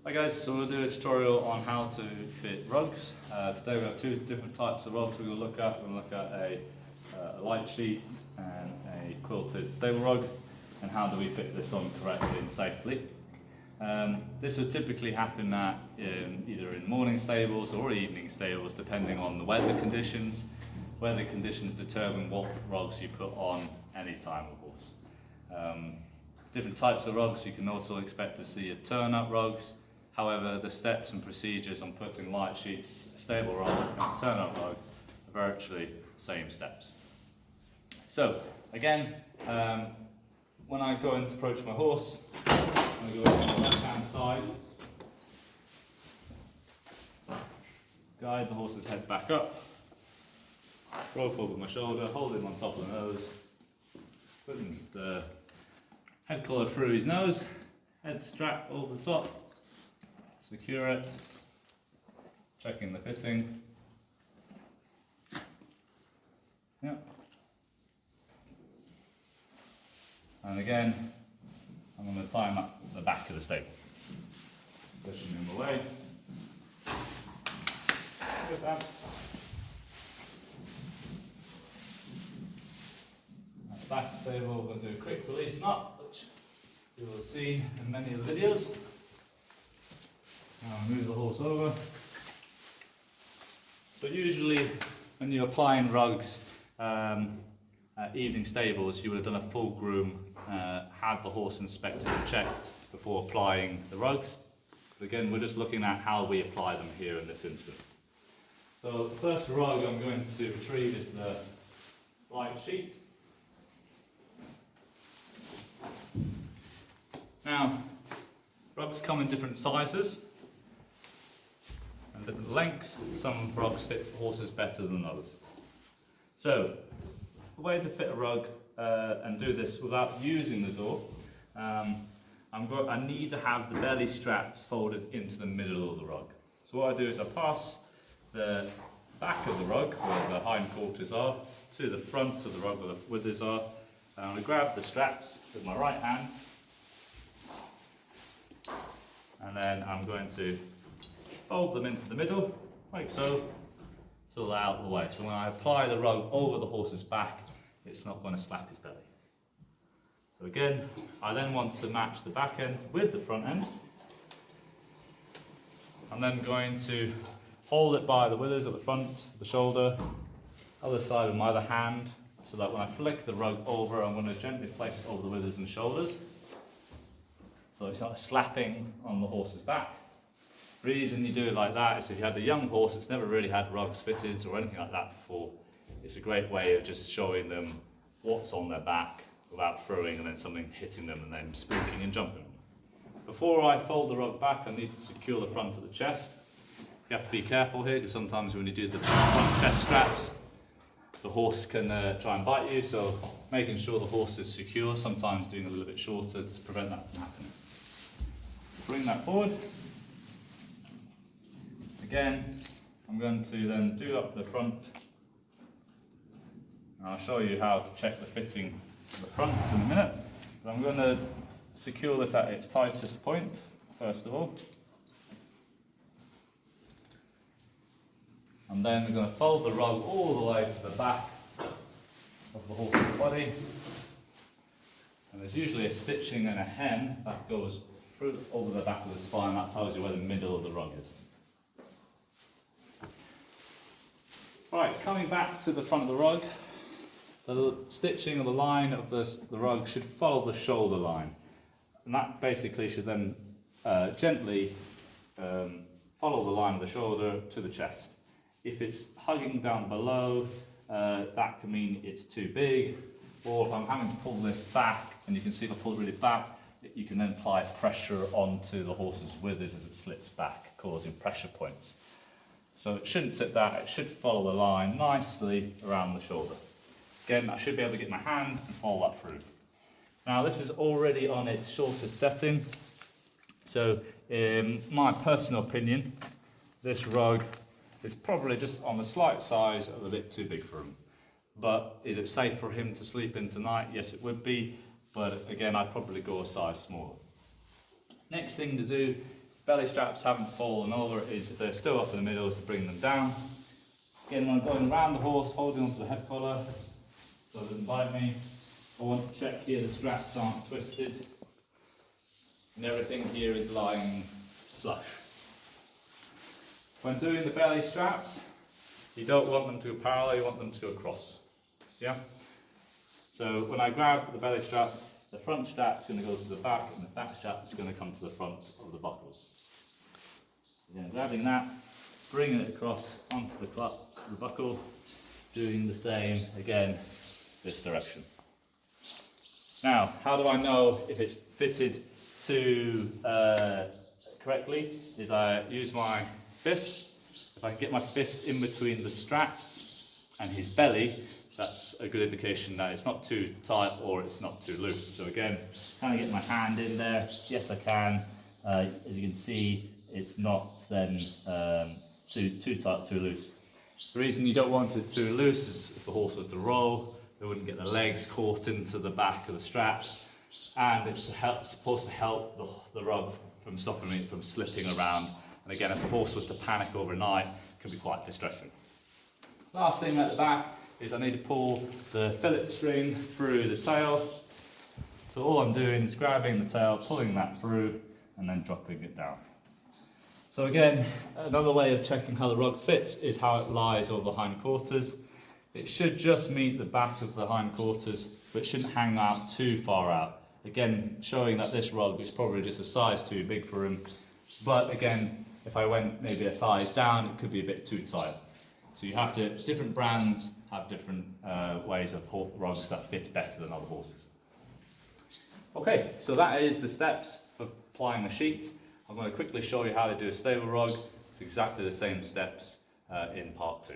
Hi guys, so we'll do a tutorial on how to fit rugs. Today we've got two different types of rugs we're going to look at. We're going to look at a light sheet and a quilted stable rug, and how do we fit this on correctly and safely. This would typically happen either in morning stables or evening stables, depending on the weather conditions. Weather conditions determine what rugs you put on any time, of course. Different types of rugs, you can also expect to see turn-up rugs. However, the steps and procedures on putting light sheets, a stable rug and a turn-up rug are virtually the same steps. So, again, when I go in to approach my horse, I'm going to go in on the left-hand side, guide the horse's head back up, rope over my shoulder, hold him on top of the nose, putting the head collar through his nose, head strap over the top, secure it, checking the fitting. Yep. And again, I'm going to tie him up the back of the stable. Pushing him away. Just that. At the back of the stable, we're going to do a quick release knot, which you will see in many of the videos. Now move the horse over. So usually when you're applying rugs at evening stables, you would have done a full groom, had the horse inspected and checked before applying the rugs. But again, we're just looking at how we apply them here in this instance. So the first rug I'm going to retrieve is the light sheet. Now, rugs come in different sizes and different lengths. Some rugs fit horses better than others. So, the way to fit a rug and do this without using the door, I need to have the belly straps folded into the middle of the rug. So what I do is I pass the back of the rug, where the hindquarters are, to the front of the rug where the withers are, and I'm going to grab the straps with my right hand, and then I'm going to fold them into the middle, like so, so they're out of the way. So when I apply the rug over the horse's back, it's not going to slap his belly. So again, I then want to match the back end with the front end. I'm then going to hold it by the withers at the front, the shoulder, other side with my other hand, so that when I flick the rug over, I'm going to gently place it over the withers and shoulders. So it's not slapping on the horse's back. The reason you do it like that is if you had a young horse that's never really had rugs fitted or anything like that before, it's a great way of just showing them what's on their back without throwing and then something hitting them and then spooking and jumping. Before I fold the rug back, I need to secure the front of the chest. You have to be careful here because sometimes when you do the front chest straps, the horse can try and bite you, so making sure the horse is secure, sometimes doing a little bit shorter to prevent that from happening. Bring that forward. Again, I'm going to then do up the front. And I'll show you how to check the fitting of the front in a minute. But I'm going to secure this at its tightest point, first of all. And then we're going to fold the rug all the way to the back of the horse's body. And there's usually a stitching and a hem that goes through over the back of the spine. That tells you where the middle of the rug is. Right, coming back to the front of the rug, the stitching or the line of the rug should follow the shoulder line. And that basically should then gently follow the line of the shoulder to the chest. If it's hugging down below, that can mean it's too big. Or if I'm having to pull this back, and you can see if I pull it really back, you can then apply pressure onto the horse's withers as it slips back, causing pressure points. So it shouldn't sit that, it should follow the line nicely around the shoulder. Again, I should be able to get my hand and follow that through. Now this is already on its shortest setting, so in my personal opinion, this rug is probably just on the slight size of a bit too big for him. But is it safe for him to sleep in tonight? Yes, it would be, but again, I'd probably go a size smaller. Next thing to do belly straps haven't fallen over is if they're still up in the middle, is to bring them down. Again, when I'm going around the horse, holding onto the head collar so it doesn't bite me, I want to check here the straps aren't twisted and everything here is lying flush. When doing the belly straps, you don't want them to go parallel, you want them to go across. Yeah? So when I grab the belly strap, the front strap is going to go to the back and the back strap is going to come to the front of the buckles. Again, grabbing that, bringing it across onto the buckle, doing the same again this direction. Now, how do I know if it's fitted to correctly? Is I use my fist. If I can get my fist in between the straps and his belly, that's a good indication that it's not too tight or it's not too loose. So again, kind of get my hand in there. Yes, I can. As you can see, it's not then too tight, too loose. The reason you don't want it too loose is if the horse was to roll, they wouldn't get the legs caught into the back of the strap, and it's supposed to help the rug from stopping it from slipping around. And again, if the horse was to panic overnight, it can be quite distressing. Last thing at the back is I need to pull the fillet string through the tail. So all I'm doing is grabbing the tail, pulling that through, and then dropping it down. So again, another way of checking how the rug fits is how it lies over the hindquarters. It should just meet the back of the hindquarters, but it shouldn't hang out too far out. Again, showing that this rug is probably just a size too big for him. But again, if I went maybe a size down, it could be a bit too tight. So you have to, different brands have different ways of rugs that fit better than other horses. Okay, so that is the steps for applying the sheet. I'm going to quickly show you how to do a stable rug. It's exactly the same steps in part 2.